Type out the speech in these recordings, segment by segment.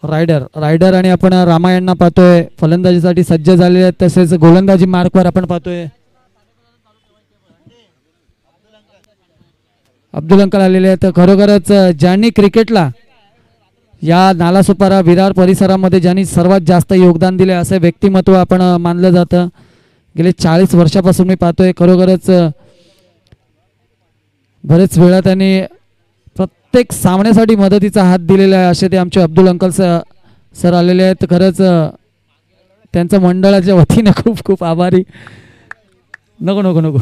Rider आणि आपण रामायणना पाहतोय फलंदाजीसाठी सज्ज झालेले आहेत. तसेच गोलंदाजी मार्कवर आपण पाहतोय अब्दुल अंकल आलेले आहेत. खरोखरच ज्यांनी क्रिकेटला या नालासोपारा विरार परिसरामध्ये ज्यांनी सर्वात जास्त योगदान दिले असे व्यक्तिमत्व आपण मानलं जातं. गेले 40 वर्षापासून मी पाहतोय. खरोखरच बरेच वेळा त्यांनी प्रत्येक सामन्यासाठी मदतीचा हात दिलेला आहे. असे ते आमचे अब्दुल अंकल सर आलेले आहेत. खरंच त्यांचं मंडळाच्या वतीने खूप खूप आभारी. नको नको नको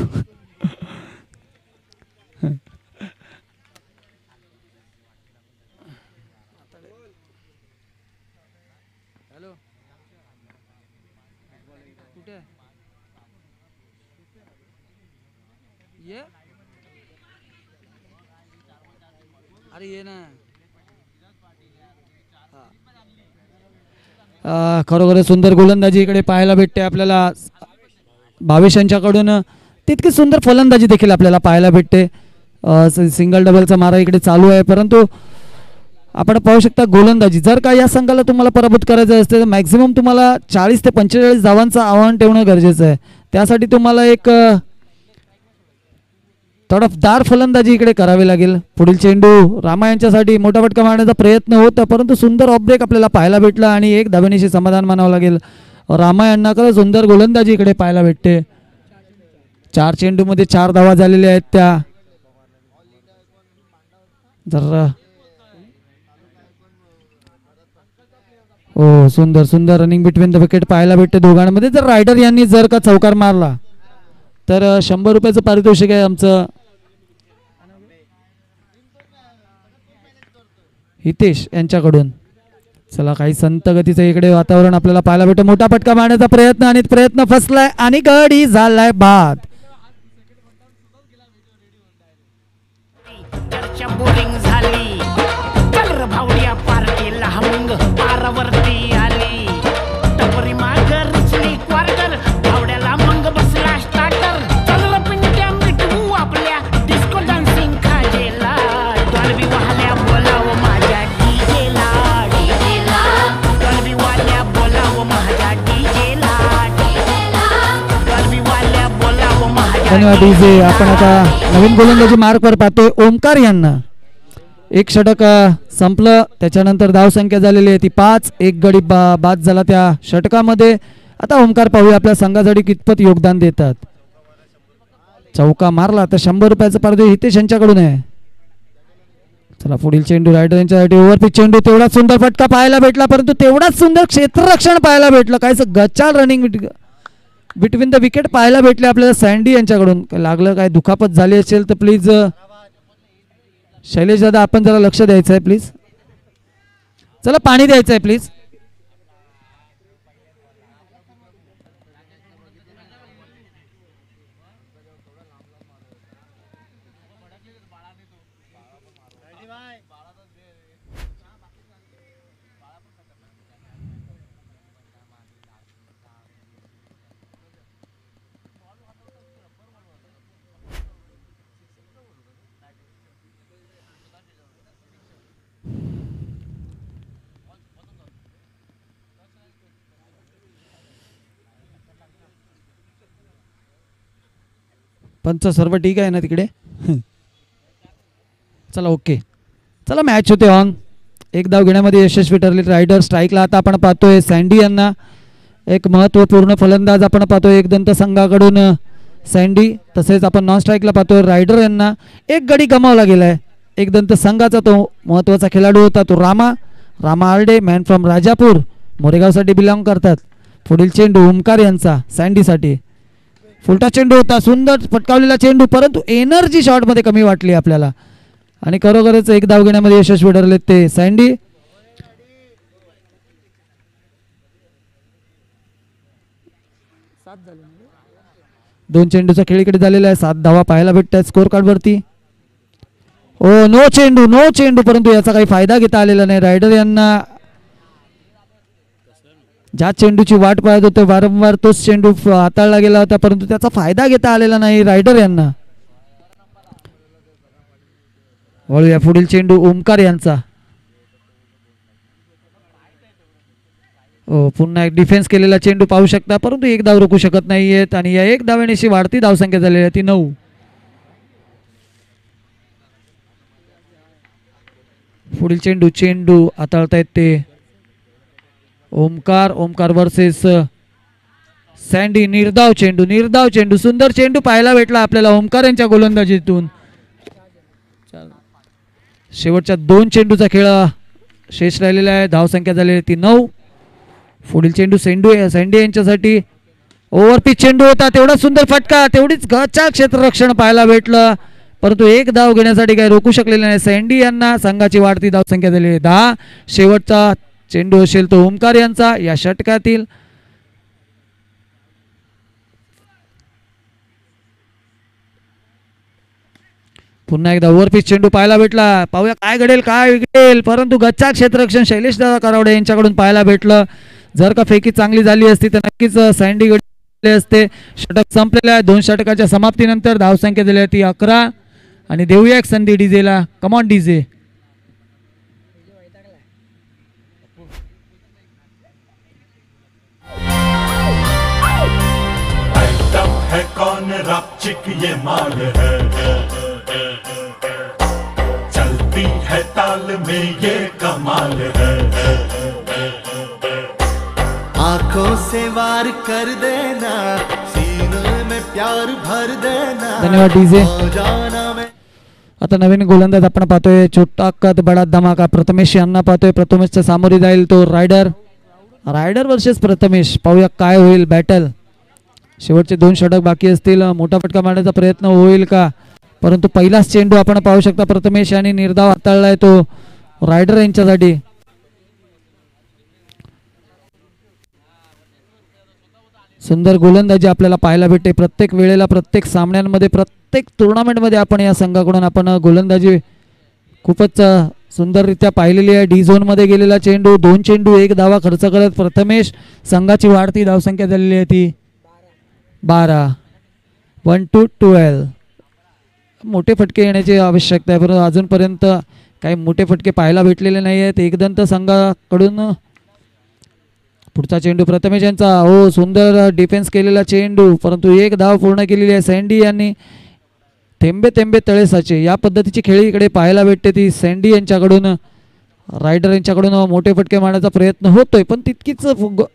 अरे ये ना. खरोखर सुंदर गोलंदाजी इकडे पाहायला भेटते आपल्याला. भावेश यांच्याकडून तितकी सुंदर फलंदाजी देखील आपल्याला पाहायला भेटते. सिंगल डबलचा मारा इकडे चालू आहे. परंतु आपण पाहू शकता गोलंदाजी जर का या संघाला तुम्हाला पराभूत करायचं असते तर मॅक्झिमम तुम्हाला 40 ते 45 धावांचं आव्हान ठेवणं गरजेचं आहे. त्यासाठी तुम्हाला एक तडफदार फलंदाजी इकडे करावी लागेल. पुढील चेंडू रामा यांच्यासाठी मोठा फटका मारण्याचा प्रयत्न होता परंतु सुंदर ऑफ ब्रेक आपल्याला पाहायला भेटला आणि एक धावेनिशी समाधान मानावं लागेल. रामा यांना खरं सुंदर गोलंदाजी इकडे पाहायला भेटते. 4 चेंडूमध्ये 4 धावा झालेल्या आहेत त्या. जर हो सुंदर सुंदर रनिंग बिटवीन द विकेट पाहायला भेटते दोघांमध्ये. जर रायडर यांनी जर का चौकार मारला तर 100 रुपयाचं पारितोषिक आहे आमचं. हितेश यांच्याकडून. चला काही संत गतीचं इकडे वातावरण आपल्याला पाहायला भेटतं. मोठा फटका मारण्याचा प्रयत्न आणि प्रयत्न फसलाय आणि गडी झालाय बाद. बोरिंग झाली कलर भावड्या पार्टीला हमंग पारावरती आली टपरी मागर रुचली क्वार्टर भावड्याला मंग बसला स्टार्टर चल पिंट्या मिटवू आपल्या डिस्को डान्सिंग खाजेला डॉल्बी वाल्या बोलाव माझ्या डीजेला डीजेला डॉल्बी वाल्या बोलाव माझ्या डीजेला डीजेला डॉल्बी वाल्या बोलाव माझ्या. धन्यवाद डीजे. आपण आता नवीन गोलंदाजी मार्कवर पाहतोय ओमकार यांना. एक षटक संपलं त्याच्यानंतर धावसंख्या झालेली आहे ती 5. एक गडी बाद झाला त्या षटकामध्ये. आता ओमकार पाहूया आपल्या संघासाठी कितपत योगदान देतात. चौका मारला तर 100 रुपयाचं पारितोषिक हितेश यांच्याकडून आहे. चला पुढील चेंडू रायडर यांच्यासाठी ओव्हरपिच चेंडू. तेवढाच सुंदर फटका पाहायला भेटला परंतु तेवढाच सुंदर क्षेत्ररक्षण पाहायला भेटलं. काय गच्चाळ रनिंग बिटवीन द विकेट पाहायला भेटले आपल्याला सँडी यांच्याकडून. लागलं काय दुखापत झाली असेल तर प्लीज शैलेश दादा आपण जरा लक्ष द्यायचं आहे प्लीज. चला पाणी द्यायचं आहे प्लीज. पंच सर्व ठीक आहे ना तिकडे. चला ओके. चला मॅच होते ऑन. एक धाव घेण्यामध्ये यशस्वी ठरले रायडर. स्ट्राईकला आता आपण पाहतोय सँडी यांना. एक महत्त्वपूर्ण फलंदाज आपण पाहतोय एक दंत संघाकडून सँडी. तसेच आपण नॉन स्ट्राईकला पाहतोय रायडर यांना. एक गडी गमावला गेलाय. एक दंत संघाचा तो महत्त्वाचा खेळाडू होता तो रामा आर्डे मॅन फ्रॉम राजापूर मोरेगावसाठी बिलॉंग करतात. पुढील चेंडू ओमकार यांचा सँडीसाठी. फुलटा चेंडू होता सुंदर फटकावलेला चेंडू परंतु एनर्जी शॉटमध्ये कमी वाटली आपल्याला आणि खरोखरच एक धाव घेण्यामध्ये यशस्वी ठरले ते सँडी. दोन चेंडूचा खेळ इकडे झालेला आहे. 7 धावा पाहायला भेटतात स्कोर कार्ड वरती. ओ नो चेंडू परंतु याचा काही फायदा घेता आलेला नाही रायडर यांना. ज्या चेंडूची वाट पाहत होते वारंवार तोच चेंडू हाताळला गेला होता परंतु त्याचा फायदा घेता आलेला नाही रायडर यांना. वळूया पुढील चेंडू ओमकार यांचा. हो, पुन्हा एक डिफेन्स केलेला चेंडू पाहू शकता, परंतु एक धाव रोखू शकत नाहीयेत आणि या एक धावेनेशी वाढती धावसंख्या झालेली आहे ती 9. पुढील चेंडू हाताळतायत ते ओमकार वर्सेस सँडी. निर्धाव चेंडू सुंदर चेंडू पाहायला भेटला आपल्याला ओमकार यांच्या गोलंदाजीतून. शेवटच्या 2 चेंडूचा खेळ शेष राहिलेला आहे. धावसंख्या झालेली ती 9. पुढील चेंडू सँडी यांच्यासाठी ओव्हरपिच चेंडू होता, तेवढा सुंदर फटका, तेवढीच गचा क्षेत्ररक्षण पाहायला भेटलं, परंतु एक धाव घेण्यासाठी काही रोखू शकलेले नाही सँडी यांना. संघाची वाढती धावसंख्या झाली आहे 10. शेवटचा चेंडू असेल तो ओमकार यांचा या षटकातील. पुन्हा एकदा ओव्हरपिच चेंडू पाहायला भेटला, पाहूया काय घडेल, परंतु गच्चा क्षेत्ररक्षण शैलेश दादा करावडे यांच्याकडून पाहायला भेटलं. जर का फेकी चांगली झाली असती तर नक्कीच सँडी गडले असते. षटक संपलेलं आहे. 2 षटकाच्या समाप्तीनंतर धावसंख्या दिली ती 11. आणि देऊया एक संधी डीजेला. Come on DJ. है कौन रापचिक ये माल है, चलती है ताल में ये कमाल है, आंखों से वार कर देना, सीने में प्यार भर देना. धन्यवाद डीजे. आता नवीन गोलंदाज आपण पाहतोय छोटा कद बडा धमाका प्रथमेश यांना पाहतोय. प्रथमेशच्या सामोरी जाईल तो रायडर वर्सेस प्रथमेश. पाहूया काय होईल बॅटल. शेवटचे 2 षटक बाकी असतील. मोठा फटका मारण्याचा प्रयत्न होईल का, परंतु पहिलाच चेंडू आपण पाहू शकता प्रथमेश यांनी निर्धाव हाताळलाय तो रायडर यांच्यासाठी. सुंदर गोलंदाजी आपल्याला पाहायला भेटते प्रत्येक वेळेला, प्रत्येक सामन्यांमध्ये, प्रत्येक टुर्नामेंटमध्ये आपण या संघाकडून आपण गोलंदाजी खूपच सुंदररित्या पाहिलेली आहे. डी झोन मध्ये गेलेला चेंडू, 2 चेंडू 1 धावा खर्च करत प्रथमेश. संघाची वाढती धावसंख्या झालेली आहे ती 12. 1 to 12. मोठे फटके येण्याची आवश्यकता आहे, परंतु अजूनपर्यंत काही मोठे फटके पाहायला भेटलेले नाही आहेत एकदंत संघाकडून. पुढचा चेंडू प्रथमेश यांचा. हो, सुंदर डिफेन्स केलेला चेंडू, परंतु 1 धाव पूर्ण केलेली आहे सँडी यांनी. थेंबे थेंबे तळे साचे या पद्धतीची खेळी इकडे पाहायला भेटते ती सँडी यांच्याकडून. रायडर यांच्याकडून मोठे फटके मारण्याचा प्रयत्न होतोय, पण तितकीच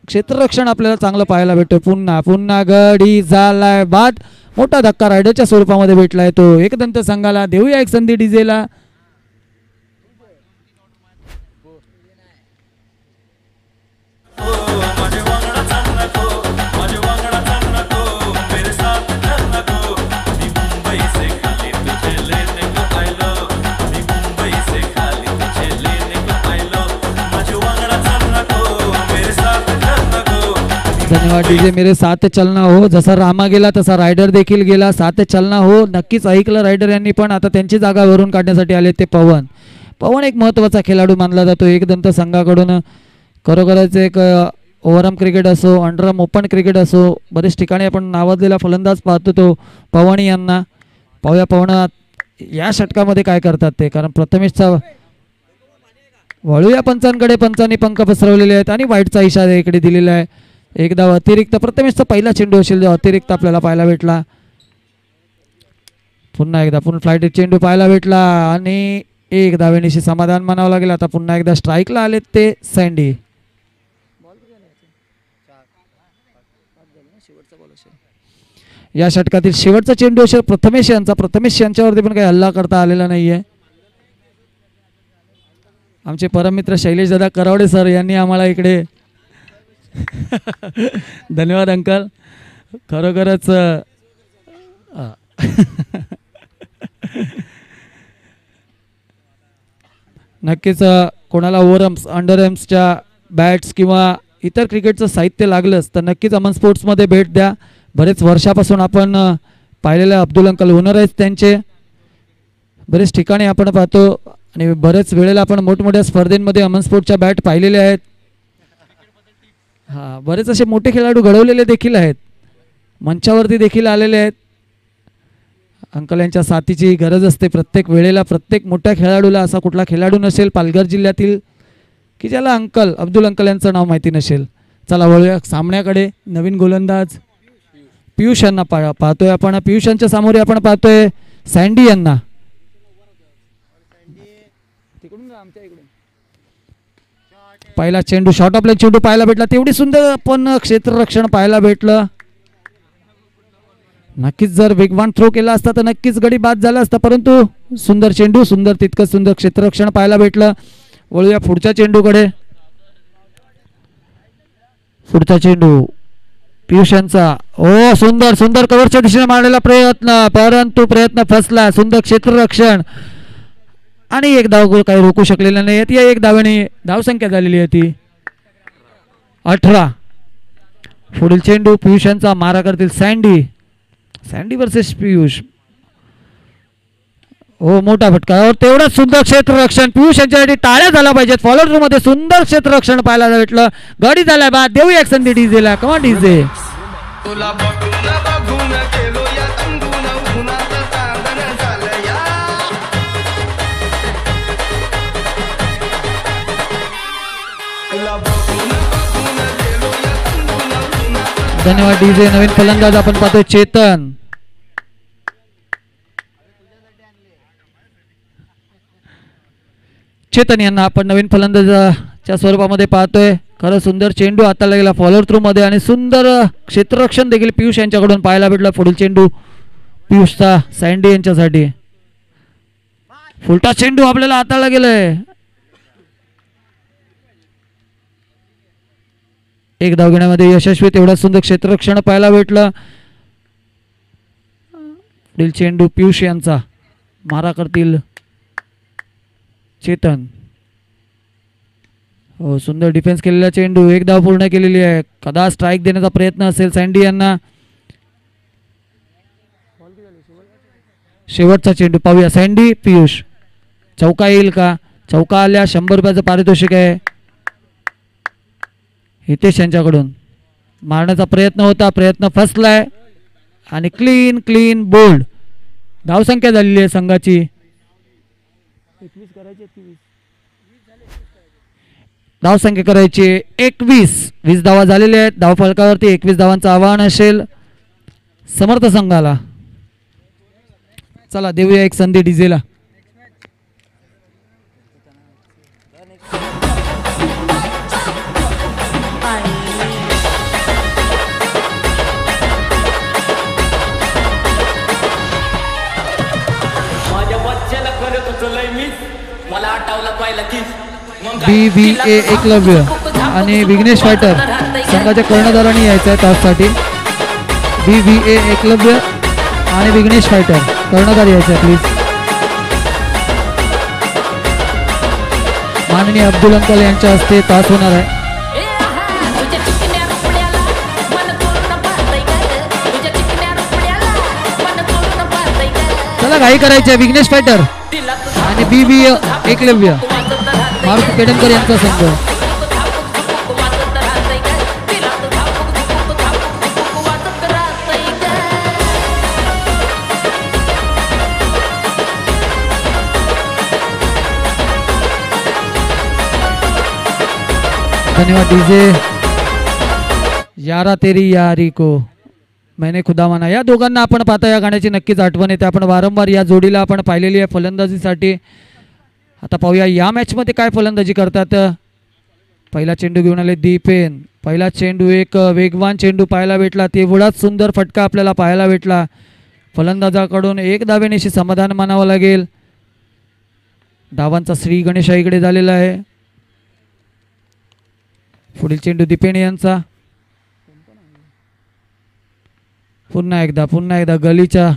क्षेत्ररक्षण आपल्याला चांगलं पाहायला भेटतोय. पुन्हा गडी झालाय बाद. मोठा धक्का रायडरच्या स्वरूपामध्ये भेटलाय तो एकदंत संघाला. देऊया एक संधी डीजेला. धन्यवाद डीजे. मेरे साथ चलना हो. जसा रामा गेला तसा रायडर देखील गेला. साथ चलना हो नक्कीच ऐकलं रायडर यांनी. पण आता त्यांची जागा भरून काढण्यासाठी आले ते पवन एक महत्त्वाचा खेळाडू मानला जातो एकदंत संघाकडून. खरोखरच एक ओव्हरआर्म क्रिकेट असो, अंडरआर्म ओपन क्रिकेट असो, बरेच ठिकाणी आपण नावाजलेला फलंदाज पाहतो तो पवन यांना. पाहूया पवन या षटकामध्ये काय करतात ते, कारण प्रथमेशचा वळूया पंचांकडे. पंचांनी पंख पसरवलेले आहेत आणि वाईटचा इशारा इकडे दिलेला आहे. 1 धाव अतिरिक्त. प्रथमेशचा पहिला चेंडू असेल जो अतिरिक्त आपल्याला पाहायला भेटला. पुन्हा एकदा फ्लाईट चेंडू पाहायला भेटला आणि 1 धावेनिशी समाधान मानावं लागेल. आता पुन्हा एकदा स्ट्राईकला आलेत ते सँडी. या षटकातील शेवटचा चेंडू असेल प्रथमेश यांचा. प्रथमेश यांच्यावरती पण काही हल्ला करता आलेला नाहीये. आमचे परममित्र शैलेश दादा करावडे सर यांनी आम्हाला इकडे धन्यवाद अंकल. खरोखरच नक्कीच कोणाला ओव्हरआर्म्स, अंडरआर्म्सच्या बॅट्स किंवा इतर क्रिकेटचं साहित्य लागलंच तर नक्कीच अमन स्पोर्ट्समध्ये भेट द्या. बरेच वर्षापासून आपण पाहिलेले अब्दुल अंकल ओनर आहेत त्यांचे. बरेच ठिकाणी आपण पाहतो आणि बरेच वेळेला आपण मोठमोठ्या स्पर्धेमध्ये अमन स्पोर्ट्सच्या बॅट पाहिलेल्या आहेत. हां, बरेच असे मोठे खेळाडू घडवलेले देखील आहेत, मंचावरती देखील आलेले आहेत. अंकल यांच्या साथीची गरज असते प्रत्येक वेळेला. प्रत्येक मोठ्या खेळाडूला असा कुठला खेळाडू नसेल पालघर जिल्ह्यातील की ज्याला अब्दुल अंकल यांचं नाव माहिती नसेल. चला वळूया सामन्याकडे. नवीन गोलंदाज पियुष यांना पाहतोय आपण. पियुष यांच्या समोर आपण पाहतोय सँडी यांना. पहिला चेंडू शॉर्ट ऑफ लेग चेंडू पाहायला भेटला. तेवढी सुंदर पण क्षेत्ररक्षण पाहायला भेटलं. नक्कीच जर वेगवान थ्रो केला असता तर नक्कीच गडी बाद झाला असता, परंतु सुंदर चेंडू, सुंदर तितकं सुंदर क्षेत्ररक्षण पाहायला भेटलं. वळूया पुढच्या चेंडूकडे. पुढचा चेंडू पियुष यांचा. ओ सुंदर सुंदर कव्हरच्या दिशेने मारलेला प्रयत्न, परंतु प्रयत्न फसला. सुंदर क्षेत्ररक्षण आणि एक धाव काही रोखू शकलेला नाही. या एक धावेने धावसंख्या झालेली आहे ती 18. पुढील चेंडू पियुष यांचा. मारा करतील सँडी. Sandy versus Piyush. हो मोठा फटका. तेवढंच सुंदर क्षेत्ररक्षण. पियुष यांच्यासाठी टाळ्या झाला पाहिजेत. फॉलो थ्रू मध्ये सुंदर क्षेत्ररक्षण पाहायला भेटलं. गडी झालाय बाद. देऊया एक संधी डीजेला. कमा डीजे. धन्यवाद डीजे. नवीन फलंदाज आपण पाहतोय चेतन. चेतन यांना आपण नवीन फलंदाजाच्या स्वरूपामध्ये पाहतोय. खरं सुंदर चेंडू हाताला गेला फॉलोअर थ्रू मध्ये आणि सुंदर क्षेत्ररक्षण देखील पियुष यांच्याकडून पाहायला भेटलं. पुढील चेंडू पियुषचा सँडी यांच्यासाठी. फुलटा चेंडू आपल्याला हाताला गेलाय. एक धाव घेण्यामध्ये यशस्वी. तेवढा सुंदर क्षेत्ररक्षण पाहायला भेटलं. पुढील चेंडू पियुष यांचा. मारा करतील चेतन. हो सुंदर डिफेन्स केलेला चेंडू. एक धाव पूर्ण केलेली आहे. कदा स्ट्राईक देण्याचा प्रयत्न असेल सँडी यांना. शेवटचा चेंडू पाहूया. सँडी पियुष. चौका येईल का? चौका आल्या 100 रुपयाचं पारितोषिक आहे. हितेश यांच्याकडून मारण्याचा प्रयत्न होता. प्रयत्न फसलाय आणि क्लीन क्लीन बोल्ड. धावसंख्या झालेली आहे संघाची. धावसंख्या करायची 21. 20 धावा झालेल्या आहेत. धाव फलकावरती 21 धावांचं आव्हान असेल समर्थ संघाला. चला देऊया एक संधी डीजेला. BVA एकलव्य आणि विघ्नेश फायटर संघाच्या कर्णधारांनी यायचं आहे ताससाठी. BVA एकलव्य आणि विघ्नेश फायटर कर्णधार यायचं आहे प्लीज. माननीय अब्दुल अंकल यांच्या हस्ते तास होणार आहे. चला घाई करायची आहे. विघ्नेश फायटर आणि BVA एकलव्य मारुती पेडणकर यांचा संघ. धन्यवाद डीजे. यारा तेरी यारी को मैंने खुदा माना. या दोघांना आपण पाहता या गाण्याची नक्कीच आठवण येते. आपण वारंवार या जोडीला आपण पाहिलेली आहे फलंदाजीसाठी. आता पाहूया या मॅचमध्ये काय फलंदाजी करतात. पहिला चेंडू घेऊन आले दीपेन. पहिला चेंडू एक वेगवान चेंडू पाहायला भेटला. तेवढाच सुंदर फटका आपल्याला पाहायला भेटला. फलंदाजाकडून एक धावेनेशी समाधान मानावं लागेल. धावांचा श्री गणेशा इकडे झालेला आहे. पुढील चेंडू दीपेन यांचा. पुन्हा एकदा गलीच्या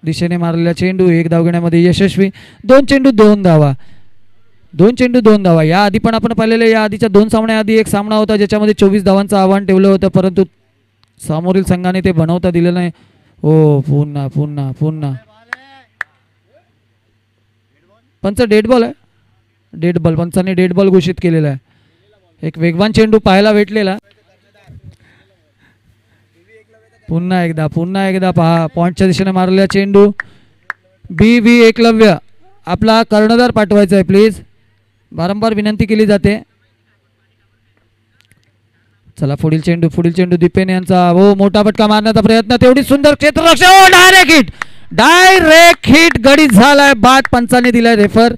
दिशेने मारलेला चेंडू. एक धाव घेण्यामध्ये यशस्वी. 2 चेंडू 2 धावा. 2 चेंडू 2 धावा. या आधी पण आपण पाहिलेले या आधीच्या 2 सामन्याआधी एक सामना होता ज्याच्यामध्ये 24 धावांचं आव्हान ठेवलं होतं, परंतु समोरील संघाने ते बनवता दिलं नाही. हो पुन्हा पुन्हा पुन्हा पंच डेड बॉल आहे. Dead ball. पंचांनी डेड बॉल घोषित केलेला आहे. एक वेगवान चेंडू पाहायला भेटलेला. पुन्हा एकदा पहा पॉइंटच्या दिशेने मारलेला चेंडू. BV एकलव्य आपला कर्णधार पाठवायचा आहे प्लीज. वारंवार विनंती केली जाते. चला पुढील चेंडू दीपेन यांचा हो मोठा फटका मारण्याचा प्रयत्न तेवढी सुंदर क्षेत्ररक्षण डायरेक्ट हिट गडी झालाय बाद पंचाने दिलाय रेफर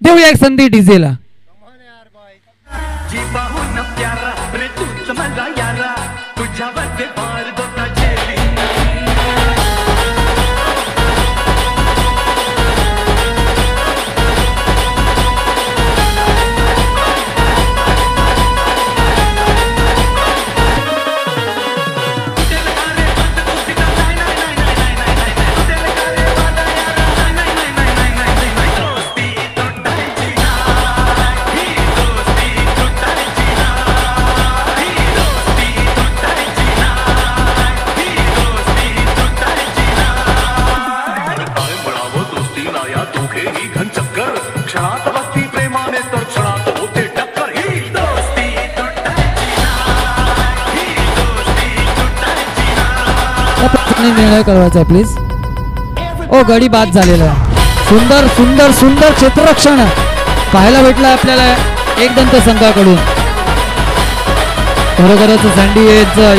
देऊया एक संधी डीजेला निर्णय कळवायचा प्लीज ओ गडी बाद झालेला आहे सुंदर सुंदर सुंदर क्षेत्ररक्षण पाहायला भेटलं आपल्याला एक दंत संघाकडून खरोखरच सँडी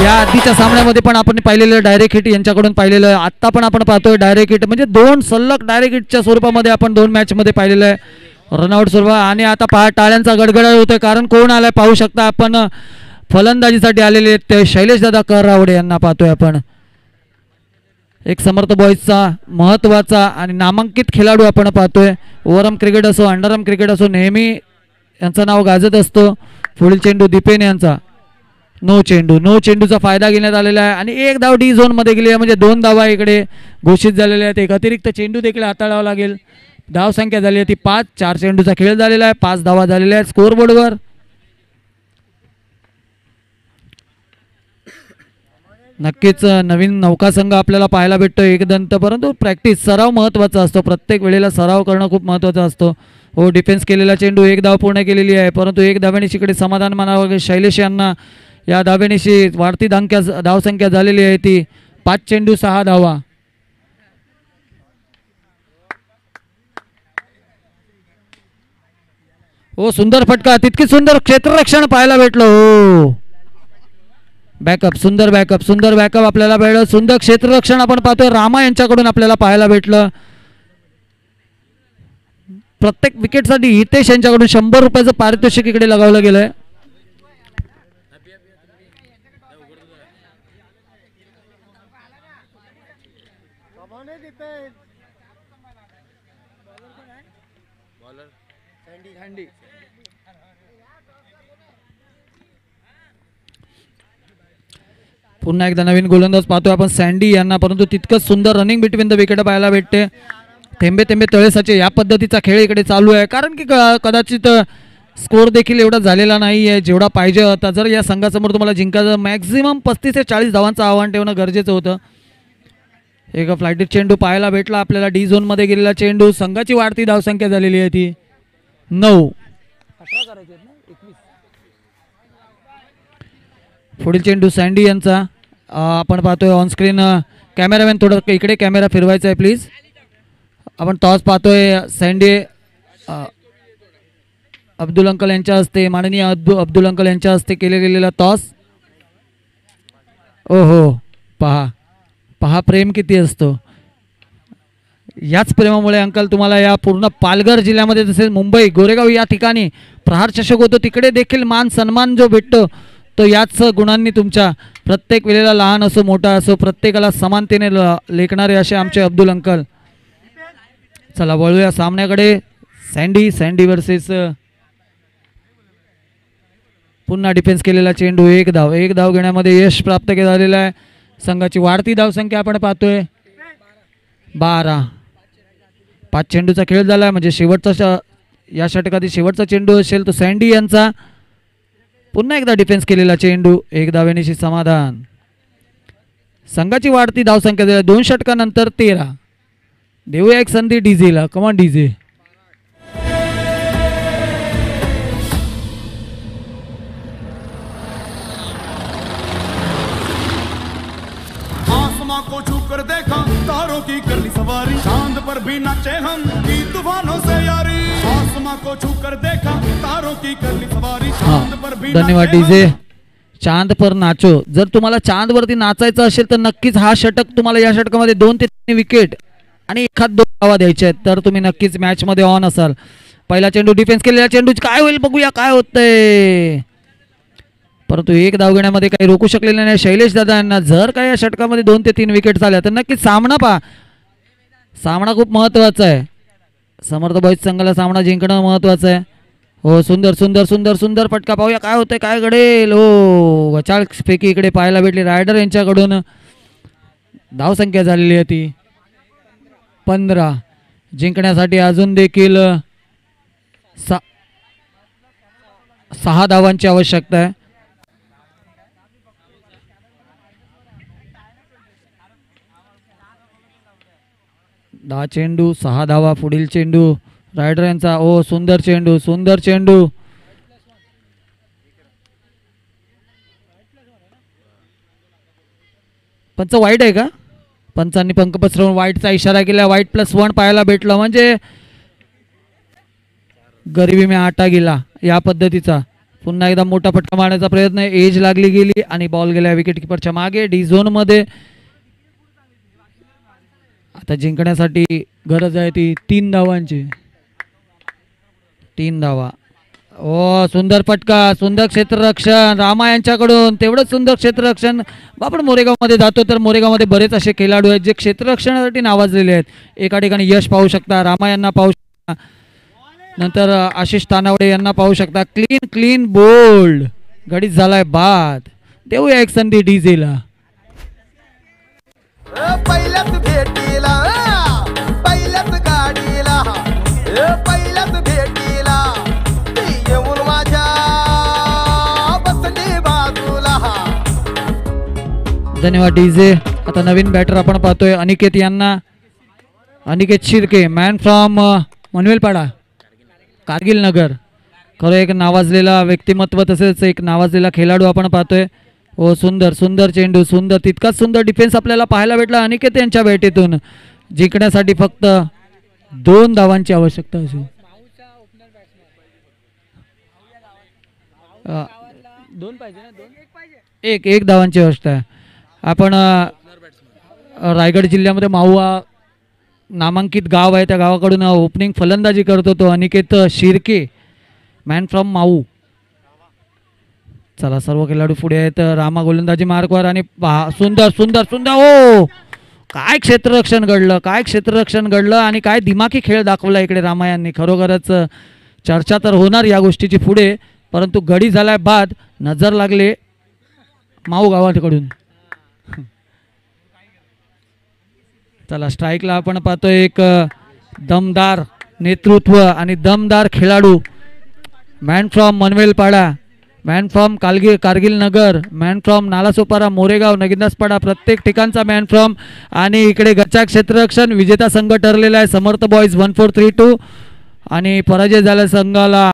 या आधीच्या सामन्यामध्ये पण आपण पाहिलेलं डायरेक्ट हिट यांच्याकडून पाहिलेलं आता पण आपण पाहतोय डायरेक्ट हिट म्हणजे 2 सलग डायरेक्ट हिटच्या स्वरूपामध्ये आपण 2 मॅच मध्ये पाहिलेलं आहे रनआउट स्वरूप आणि आता पहा टाळ्यांचा गडगडाट होतोय कारण कोण आलाय पाहू शकता आपण फलंदाजीसाठी आलेले ते शैलेश दादा करावडे यांना पाहतोय आपण एक समर्थ बॉईजचा महत्त्वाचा आणि नामांकित खेळाडू आपण पाहतोय ओव्हरआर्म क्रिकेट असो अंडरआर्म क्रिकेट असो नेहमी यांचं नाव गाजत असतो पुढील चेंडू दीपेन यांचा नो चेंडूचा फायदा घेण्यात आलेला आहे आणि एक धाव डी झोन मध्ये गेली आहे म्हणजे 2 धावा इकडे घोषित झालेल्या आहेत एक अतिरिक्त चेंडू देखील हाताळावा लागेल धाव संख्या झाली आहे ती 5 4 चेंडूचा खेळ झालेला आहे 5 धावा झालेल्या आहेत स्कोअर बोर्डवर नक्कीच नवीन नौका संघ आपल्याला पाहायला भेटतो एक दंत परंतु प्रॅक्टिस सराव महत्त्वाचा असतो प्रत्येक वेळेला सराव करणं खूप महत्त्वाचं असतो हो डिफेन्स केलेला चेंडू एक धाव पूर्ण केलेली आहे परंतु एक धावेनिशी इकडे समाधान मानावं शैलेश यांना या धावेनिशी वाढती धावसंख्या झालेली आहे ती 5 चेंडू 6 धावा हो सुंदर फटका तितकी सुंदर क्षेत्ररक्षण पाहायला भेटलं हो सुंदर बॅकअप आपल्याला भेटलं सुंदर क्षेत्ररक्षण आपण पाहतोय रामा यांच्याकडून आपल्याला पाहायला भेटलं प्रत्येक विकेटसाठी हितेश यांच्याकडून 100 रुपयाचं पारितोषिक इकडे लगावलं गेलंय पुन्हा एकदा नवीन गोलंदाज पाहतोय आपण सँडी यांना परंतु तितकंच सुंदर रनिंग बिटवीन द विकेट पाहायला भेटते थेंबे थेंबे तळेसाचे या पद्धतीचा खेळ इकडे चालू आहे कारण की कदाचित स्कोर देखील एवढा झालेला नाही आहे जेवढा पाहिजे होता जर या संघासमोर तुम्हाला जिंकायचं मॅक्झिमम 35 ते 40 धावांचं आव्हान ठेवणं गरजेचं होतं एक फ्लायटेड चेंडू पाहायला भेटला आपल्याला डी झोन मध्ये गेलेला चेंडू संघाची वाढती धावसंख्या झालेली आहे ती 9 पुढील चेंडू सँडी यांचा आपण पाहतोय ऑन स्क्रीन कॅमेरामॅन थोडं इकडे कॅमेरा फिरवायचा आहे प्लीज आपण टॉस पाहतोय सँडी अब्दुल अंकल यांच्या हस्ते माननीय अब्दुल अंकल यांच्या हस्ते केले गेलेला टॉस ओहो पहा प्रेम किती असतो याच प्रेमामुळे अंकल तुम्हाला या पूर्ण पालघर जिल्ह्यामध्ये तसेच मुंबई गोरेगाव या ठिकाणी प्रहार चषक होतो तिकडे देखील मान सन्मान जो भेटतो तो याच गुणांनी तुमच्या प्रत्येक वेळेला लहान असो मोठा असो प्रत्येकाला समानतेने लेखणारे असे आमचे अब्दुल अंकल चला वळूया सामन्याकडे सँडी वर्सेस पुन्हा डिफेन्स केलेला चेंडू एक धाव घेण्यामध्ये यश प्राप्त झालेलं आहे संघाची वाढती धावसंख्या आपण पाहतोय 12 5 चेंडूचा खेळ झाला म्हणजे शेवटचा या षटकातील शेवटचा चेंडू असेल तो सँडी यांचा पुन्हा एकदा डिफेन्स केलेला चेंडू एक धावेनिशी समाधान संघाची वाढती धावसंख्या 2 षटकानंतर 13 देऊया एक संधी डीजेला कमान डीजे को छूकर देखा तारों की कर ली सवारी चांद पर भी नाचे हम की तूफानों से यारी आसमां को छूकर देखा तारों की कर ली सवारी चांद पर भी धन्यवाद डीजे चांद पर नाचो. जर तुम्हाला चांदवरती नाचायचं असेल तर नक्कीच हा षटक तुम्हाला या षटकामध्ये 2 ते 3 विकेट आणि एखाद 2 धावा द्यायच्या आहेत तर तुम्ही नक्कीच मॅच मध्ये ऑन असाल. पहिला चेंडू डिफेन्स केलेला चेंडू काय होईल बघूया काय होतंय. परंतु एक धाव घेण्यामध्ये काही रोखू शकलेले नाही शैलेश दादा यांना. जर काही या षटकामध्ये 2 ते 3 विकेट झाल्या तर नक्कीच सामना पहा. सामना खूप महत्वाचा आहे. समर्थ बॉईज संघाला सामना जिंकणं महत्वाचं आहे. हो सुंदर सुंदर सुंदर सुंदर फटका पाहूया काय होतंय काय घडेल. हो वचाळपैकी इकडे पाहायला भेटली रायडर यांच्याकडून. धावसंख्या झालेली आहे ती 15. जिंकण्यासाठी अजून देखील 6 धावांची आवश्यकता आहे. दहा चेंडू 6 धावा. पुढील चेंडू रायडर यांचा. ओ सुंदर चेंडू सुंदर चेंडू. पंच वाईट आहे का. पंचांनी पंख पसरवून वाईटचा इशारा केला. वाईट +1 पाहायला भेटलं म्हणजे गरिबी में आटा गेला या पद्धतीचा. पुन्हा एकदा मोठा फटका मारण्याचा प्रयत्न. एज लागली गेली आणि बॉल गेला विकेट किपरच्या मागे. डी झोन मध्ये आता जिंकण्यासाठी गरज आहे ती 3 धावांची. 3 धावा. ओ सुंदर फटका सुंदर क्षेत्ररक्षण रामा यांच्याकडून. तेवढंच सुंदर क्षेत्ररक्षण. आपण मोरेगाव मध्ये जातो तर मोरेगाव मध्ये बरेच असे खेळाडू आहेत जे क्षेत्ररक्षणासाठी नावाजलेले आहेत. एका ठिकाणी यश पाहू शकता रामा यांना पाहू शकता. नंतर आशिष तानावडे यांना पाहू शकता. क्लीन क्लीन बोल्ड गडीत झालाय बाद. देऊया एक संधी डीजेला. पहिल्याच भेटीला पहिल्याच गाडीला पहिल्याच भेटीला ती येऊन माझ्या बसली बाजूला. धन्यवाद डीजे. आता नवीन बॅटर आपण पाहतोय अनिकेत यांना. अनिकेत शिर्के मॅन फ्रॉम मनवेलपाडा कारगिल नगर. खरं एक नावाजलेला व्यक्तिमत्व तसेच एक नावाजलेला खेळाडू आपण पाहतोय. हो सुंदर सुंदर चेंडू सुंदर. तितकाच सुंदर डिफेन्स आपल्याला पाहायला भेटला अनिकेत यांच्या बॅटीतून. जिंकण्यासाठी फक्त 2 धावांची आवश्यकता असेल. 2 पाहिजे ना. 1 धावांची आवश्यकता आहे. आपण रायगड जिल्ह्यामध्ये माहुआ नामांकित गाव आहे त्या गावाकडून ओपनिंग फलंदाजी करतो तो अनिकेत शिर्के मॅन फ्रॉम माऊ. चला सर्व खेळाडू पुढे आहेत. रामा गोलंदाजी मार्कवर आणि सुंदर सुंदर सुंदर. ओ काय क्षेत्ररक्षण घडलं काय क्षेत्ररक्षण घडलं आणि काय दिमागी खेळ दाखवला इकडे रामा यांनी. खरोखरच चर्चा तर होणार या गोष्टीची पुढे परंतु गडी झालाय बाद. नजर लागले माऊ गावाकडून. चला स्ट्राईकला आपण पाहतोय एक दमदार नेतृत्व आणि दमदार खेळाडू. Man from Manvelpada man from Kargil Nagar man from Nalasopara Moregaon Nagindaspada प्रत्येक ठिकाणचा मॅन फ्रॉम. आणि इकडे गच्चा क्षेत्ररक्षण विजेता संघ ठरलेला आहे समर्थ बॉईज 1432 आणि पराजय झाल्या संघाला